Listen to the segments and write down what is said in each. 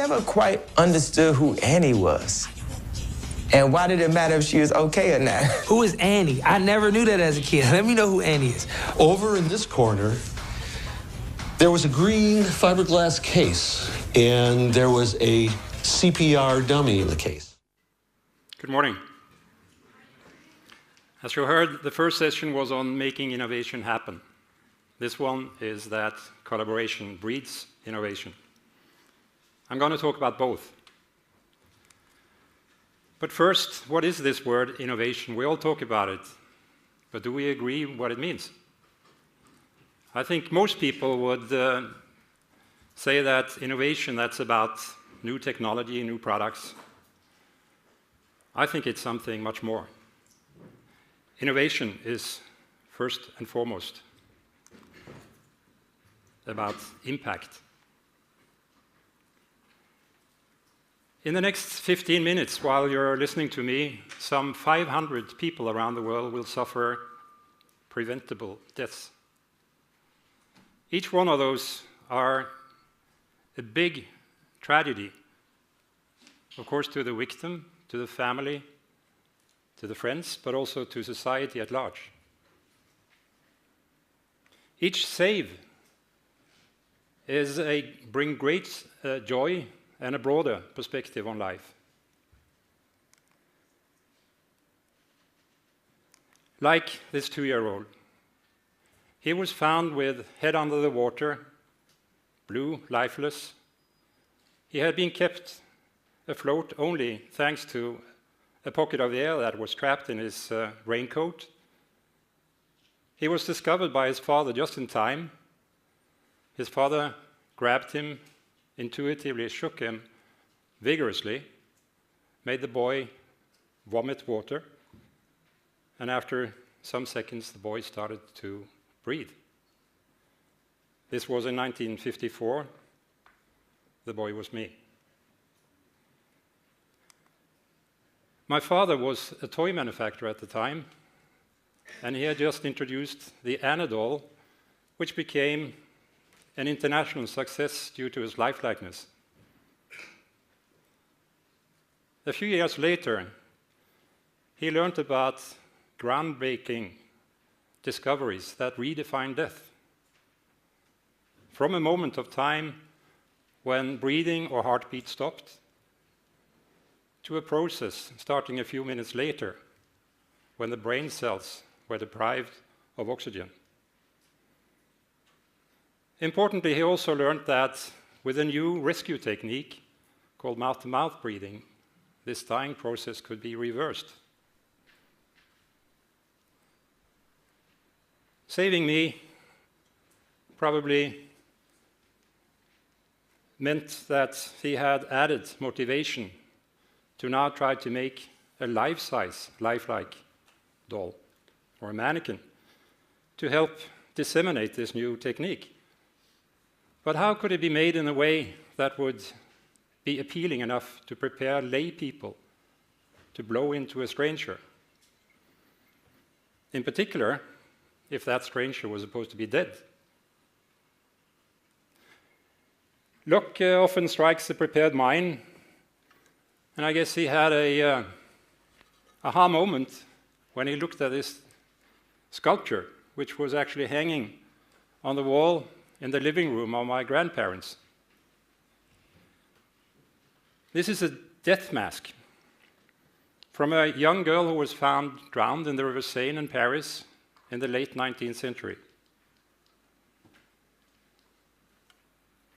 never quite understood who Annie was. And why did it matter if she was okay or not? Who is Annie? I never knew that as a kid. Let me know who Annie is. Over in this corner, there was a green fiberglass case, and there was a CPR dummy in the case. Good morning. As you heard, the first session was on making innovation happen. This one is that collaboration breeds innovation. I'm going to talk about both. But first, what is this word innovation? We all talk about it, but do we agree what it means? I think most people would say that innovation, that's about new technology, new products. I think it's something much more. Innovation is first and foremost about impact. In the next 15 minutes, while you're listening to me, some 500 people around the world will suffer preventable deaths. Each one of those are a big tragedy, of course, to the victim, to the family, to the friends, but also to society at large. Each save bring great joy and a broader perspective on life. Like this 2-year-old. He was found with head under the water, blue, lifeless. He had been kept afloat only thanks to a pocket of air that was trapped in his raincoat. He was discovered by his father just in time. His father grabbed him, intuitively shook him vigorously, made the boy vomit water, and after some seconds the boy started to breathe. This was in 1954. The boy was me. My father was a toy manufacturer at the time, and he had just introduced the Anadol, which became an international success due to his lifelikeness. A few years later, he learned about groundbreaking discoveries that redefined death. From a moment of time when breathing or heartbeat stopped, to a process starting a few minutes later when the brain cells were deprived of oxygen. Importantly, he also learned that with a new rescue technique called mouth-to-mouth breathing, this dying process could be reversed. Saving me probably meant that he had added motivation to now try to make a life-size, lifelike doll or a mannequin to help disseminate this new technique. But how could it be made in a way that would be appealing enough to prepare lay people to blow into a stranger? In particular, if that stranger was supposed to be dead. Luck often strikes the prepared mind, and I guess he had a aha moment when he looked at this sculpture, which was actually hanging on the wall in the living room of my grandparents. This is a death mask from a young girl who was found drowned in the River Seine in Paris in the late 19th century.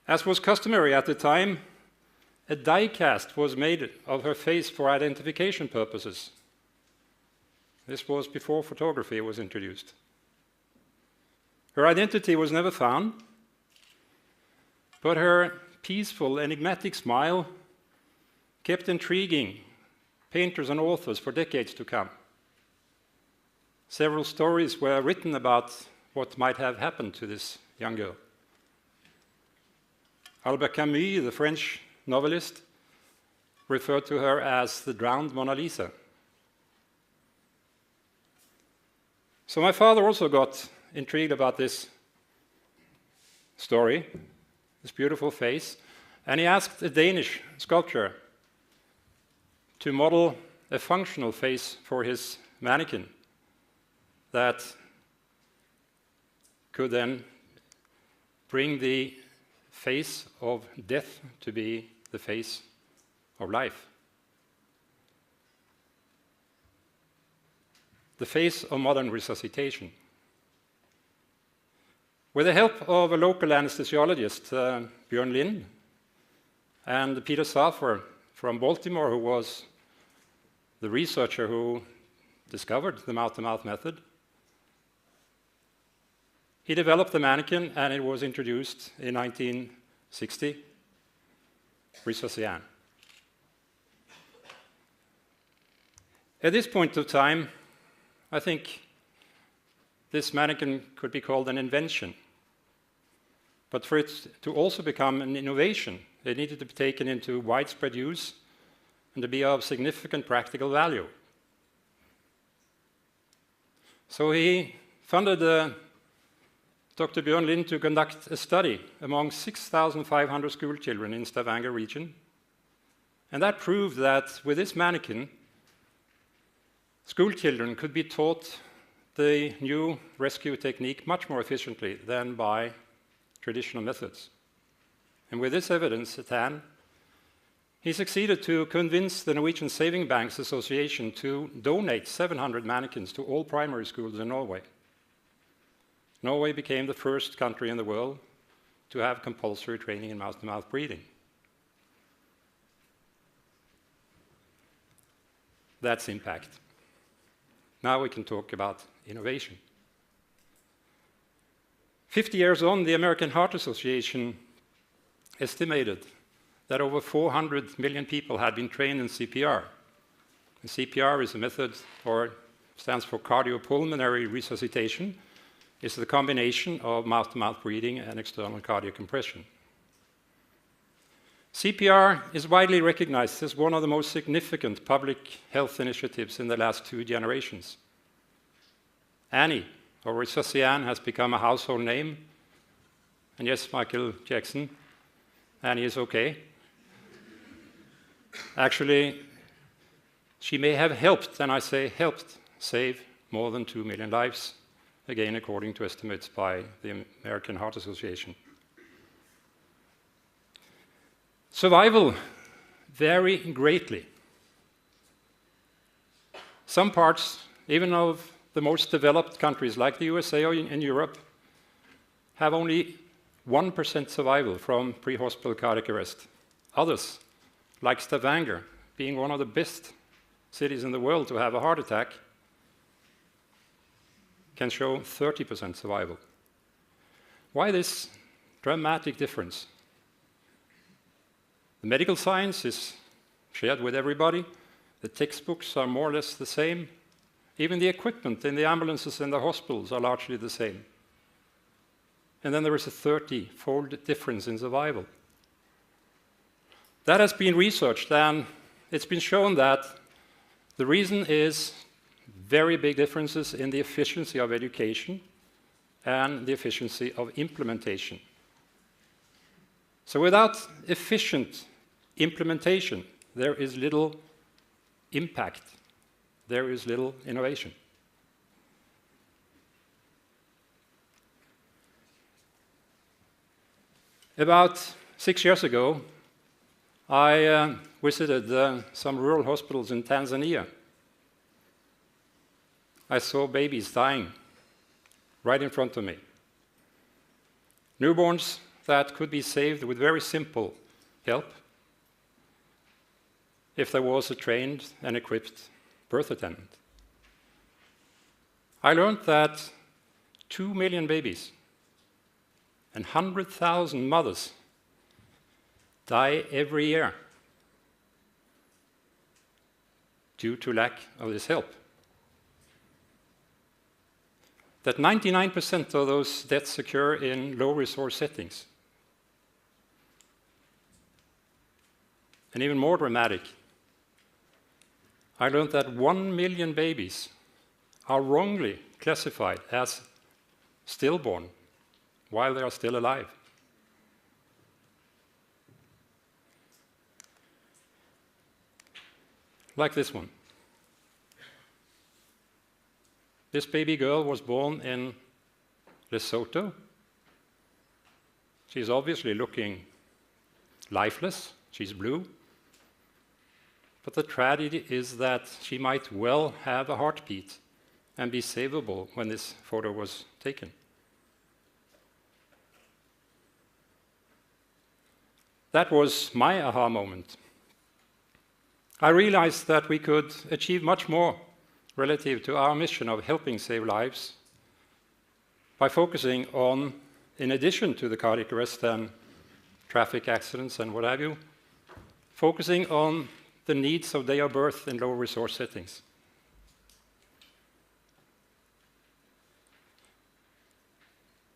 As was customary at the time, a die cast was made of her face for identification purposes. This was before photography was introduced. Her identity was never found, but her peaceful, enigmatic smile kept intriguing painters and authors for decades to come. Several stories were written about what might have happened to this young girl. Albert Camus, the French novelist, referred to her as the drowned Mona Lisa. So my father also got intrigued about this story, this beautiful face, And he asked a Danish sculptor to model a functional face for his mannequin that could then bring the face of death to be the face of life. The face of modern resuscitation. With the help of a local anesthesiologist, Bjørn Lind, and Peter Safer from Baltimore, who was the researcher who discovered the mouth-to-mouth method, he developed the mannequin, and it was introduced in 1960, Resuscian. At this point of time, I think this mannequin could be called an invention. But for it to also become an innovation, it needed to be taken into widespread use and to be of significant practical value. So he funded Dr. Bjørn Lind to conduct a study among 6,500 school children in Stavanger region. And that proved that with this mannequin, school children could be taught the new rescue technique much more efficiently than by traditional methods. And with this evidence at hand, he succeeded to convince the Norwegian Saving Banks Association to donate 700 mannequins to all primary schools in Norway. Norway became the first country in the world to have compulsory training in mouth-to-mouth breathing. That's impact. Now we can talk about innovation. 50 years on, the American Heart Association estimated that over 400 million people had been trained in CPR. And CPR is a method, or stands for cardiopulmonary resuscitation. It's the combination of mouth-to-mouth breathing and external cardiac compression. CPR is widely recognized as one of the most significant public health initiatives in the last 2 generations. Annie, or Resuscian, has become a household name. And yes, Michael Jackson, Annie is okay. Actually, she may have helped, and I say helped, save more than 2 million lives, again according to estimates by the American Heart Association. Survival vary greatly. Some parts, even of the most developed countries like the USA or in Europe, have only 1% survival from pre-hospital cardiac arrest. Others, like Stavanger, being one of the best cities in the world to have a heart attack, can show 30% survival. Why this dramatic difference? The medical science is shared with everybody. The textbooks are more or less the same. Even the equipment in the ambulances and the hospitals are largely the same. And then there is a 30-fold difference in survival. That has been researched, and it's been shown that the reason is very big differences in the efficiency of education and the efficiency of implementation. So without efficient implementation, there is little impact. There is little innovation. About 6 years ago, I visited some rural hospitals in Tanzania. I saw babies dying right in front of me. Newborns that could be saved with very simple help if there was a trained and equipped birth attendant. I learned that 2 million babies and 100,000 mothers die every year due to lack of this help. That 99% of those deaths occur in low-resource settings. And even more dramatic, I learned that 1 million babies are wrongly classified as stillborn while they are still alive. like this one. This baby girl was born in Lesotho. She's obviously looking lifeless. She's blue. But the tragedy is that she might well have a heartbeat and be savable when this photo was taken. That was my aha moment. I realized that we could achieve much more relative to our mission of helping save lives by focusing on, in addition to the cardiac arrest and traffic accidents and what have you, focusing on the needs of day of birth in low resource settings.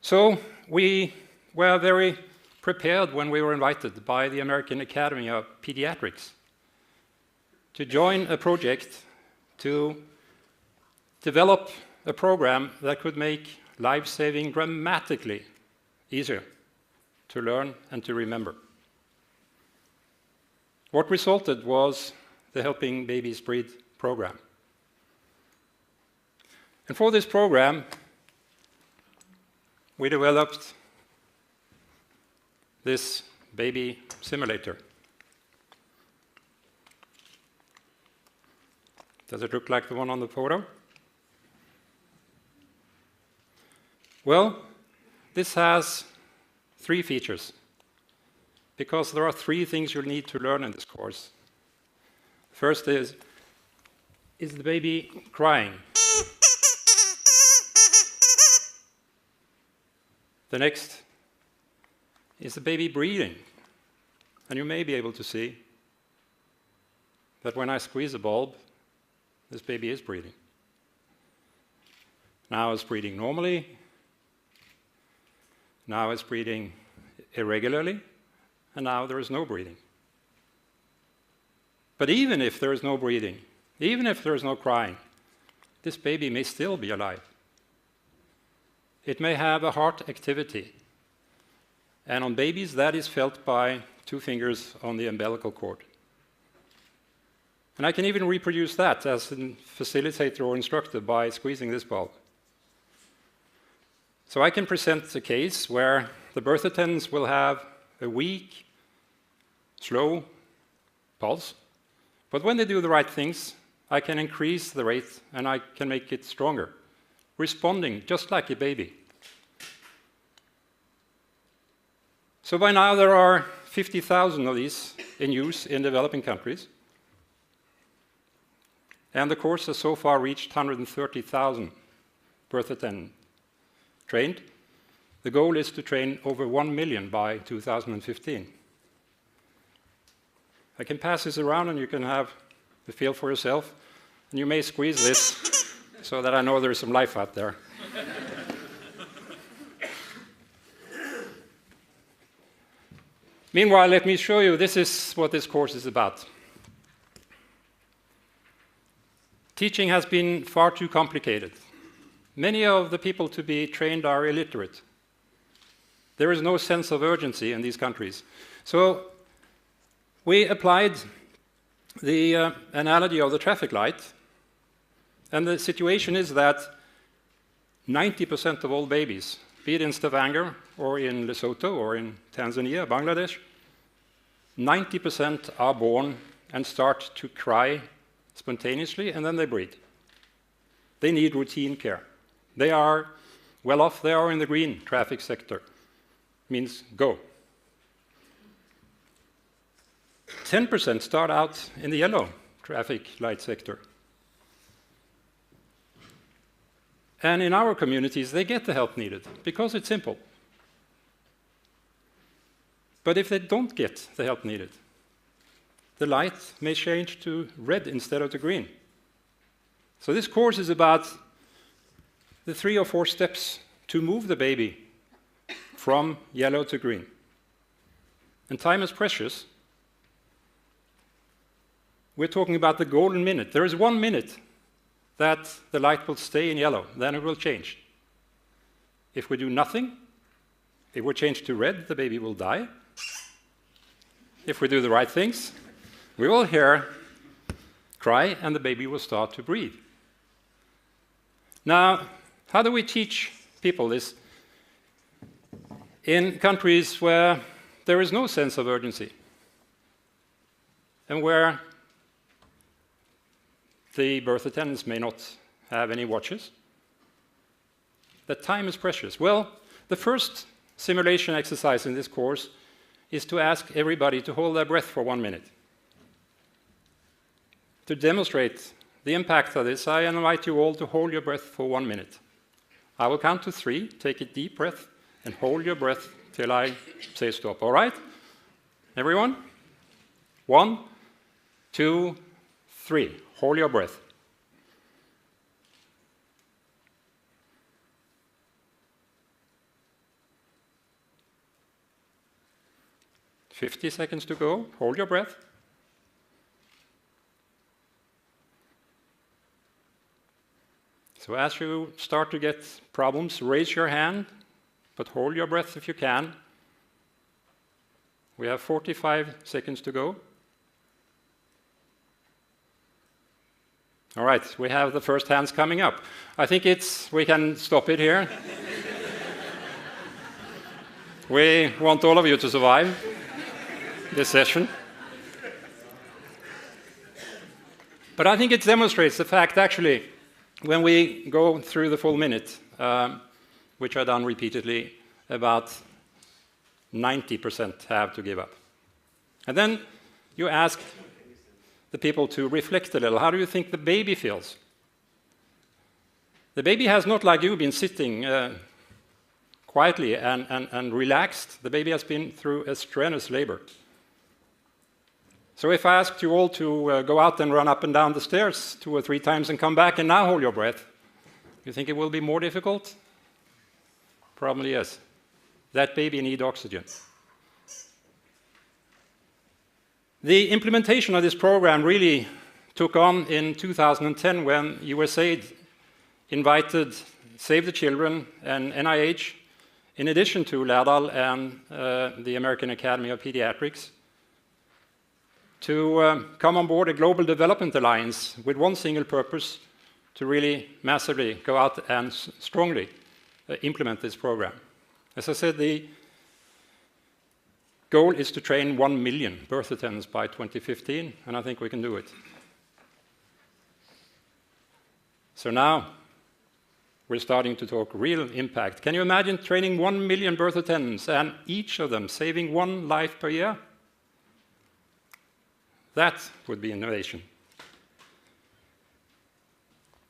So we were very prepared when we were invited by the American Academy of Pediatrics to join a project to develop a program that could make life-saving dramatically easier to learn and to remember. What resulted was the Helping Babies Breathe program. And for this program, we developed this baby simulator. Does it look like the one on the photo? Well, this has 3 features, because there are 3 things you'll need to learn in this course. First is the baby crying? The next is the baby breathing. And you may be able to see that when I squeeze the bulb, this baby is breathing. Now it's breathing normally. Now it's breathing irregularly. And now there is no breathing. But even if there is no breathing, even if there is no crying, this baby may still be alive. It may have a heart activity. And on babies, that is felt by 2 fingers on the umbilical cord. And I can even reproduce that as a facilitator or instructor by squeezing this bulb. So I can present a case where the birth attendants will have a weak, slow pulse. But when they do the right things, I can increase the rate and I can make it stronger, responding just like a baby. So by now there are 50,000 of these in use in developing countries. And the course has so far reached 130,000 birth attendants trained. The goal is to train over 1 million by 2015. I can pass this around and you can have the feel for yourself. And you may squeeze this so that I know there's some life out there. Meanwhile, let me show you, this is what this course is about. Teaching has been far too complicated. Many of the people to be trained are illiterate. There is no sense of urgency in these countries. So we applied the analogy of the traffic light, and the situation is that 90% of all babies, be it in Stavanger or in Lesotho or in Tanzania, Bangladesh, 90% are born and start to cry spontaneously, and then they breathe. They need routine care. They are well off, they are in the green traffic sector. Means go. 10% start out in the yellow traffic light sector. And in our communities, they get the help needed because it's simple. But if they don't get the help needed, the light may change to red instead of to green. So this course is about the 3 or 4 steps to move the baby from yellow to green. And time is precious. We're talking about the golden minute. There is 1 minute that the light will stay in yellow, then it will change. If we do nothing, it will change to red, the baby will die. If we do the right things, we will hear Cry, and the baby will start to breathe. Now, how do we teach people this? In countries where there is no sense of urgency, and where the birth attendants may not have any watches, that time is precious. Well, the first simulation exercise in this course is to ask everybody to hold their breath for 1 minute. To demonstrate the impact of this, I invite you all to hold your breath for 1 minute. I will count to 3, take a deep breath, and hold your breath till I say stop. All right? Everyone? 1, 2, 3. Hold your breath. "50 seconds to go. Hold your breath. So as you start to get problems, raise your hand, but hold your breath if you can. We have 45 seconds to go. All right, we have the first hands coming up. I think we can stop it here. We want all of you to survive this session. But I think it demonstrates the fact, actually, when we go through the full minute, which I've done repeatedly, about 90% have to give up. And then you ask the people to reflect a little. How do you think the baby feels? The baby has not, like you, been sitting quietly and relaxed. The baby has been through a strenuous labor. So if I asked you all to go out and run up and down the stairs 2 or 3 times and come back and now hold your breath, you think it will be more difficult? Probably yes. That baby needs oxygen. The implementation of this program really took on in 2010 when USAID invited Save the Children and NIH, in addition to Laerdal and the American Academy of Pediatrics, to come on board a global development alliance with one single purpose: to really massively go out and strongly implement this program. As I said, the goal is to train 1 million birth attendants by 2015, and I think we can do it. So now we're starting to talk real impact. Can you imagine training 1 million birth attendants and each of them saving 1 life per year? That would be innovation.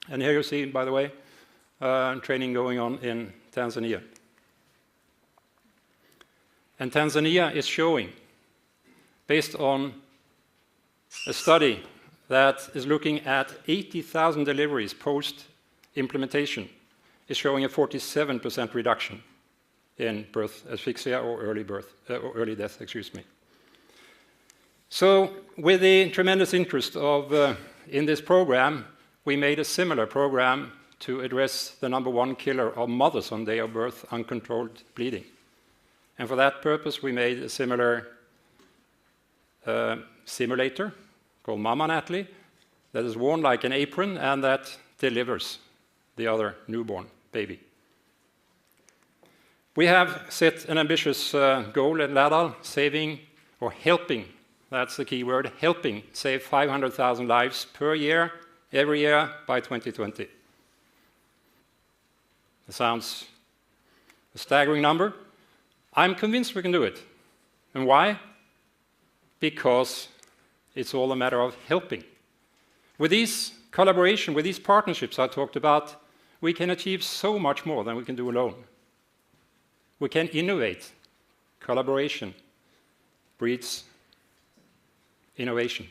And here you see, by the way, training going on in Tanzania. And Tanzania is showing, based on a study that is looking at 80,000 deliveries post-implementation, is showing a 47% reduction in birth asphyxia or early death, excuse me. So with the tremendous interest in this program, we made a similar program to address the #1 killer of mothers on day of birth, uncontrolled bleeding. And for that purpose, we made a similar simulator called Mama Natalie that is worn like an apron and that delivers the other newborn baby. We have set an ambitious goal at Laerdal, saving or helping, that's the key word, helping save 500,000 lives per year, every year by 2020. It sounds a staggering number. I'm convinced we can do it. And why? Because it's all a matter of helping. With these collaboration, with these partnerships I talked about, we can achieve so much more than we can do alone. We can innovate. Collaboration breeds innovation.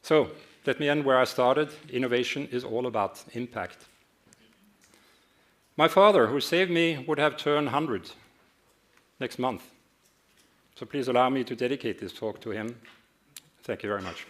So, let me end where I started. Innovation is all about impact. My father, who saved me, would have turned 100 next month. So please allow me to dedicate this talk to him. Thank you very much.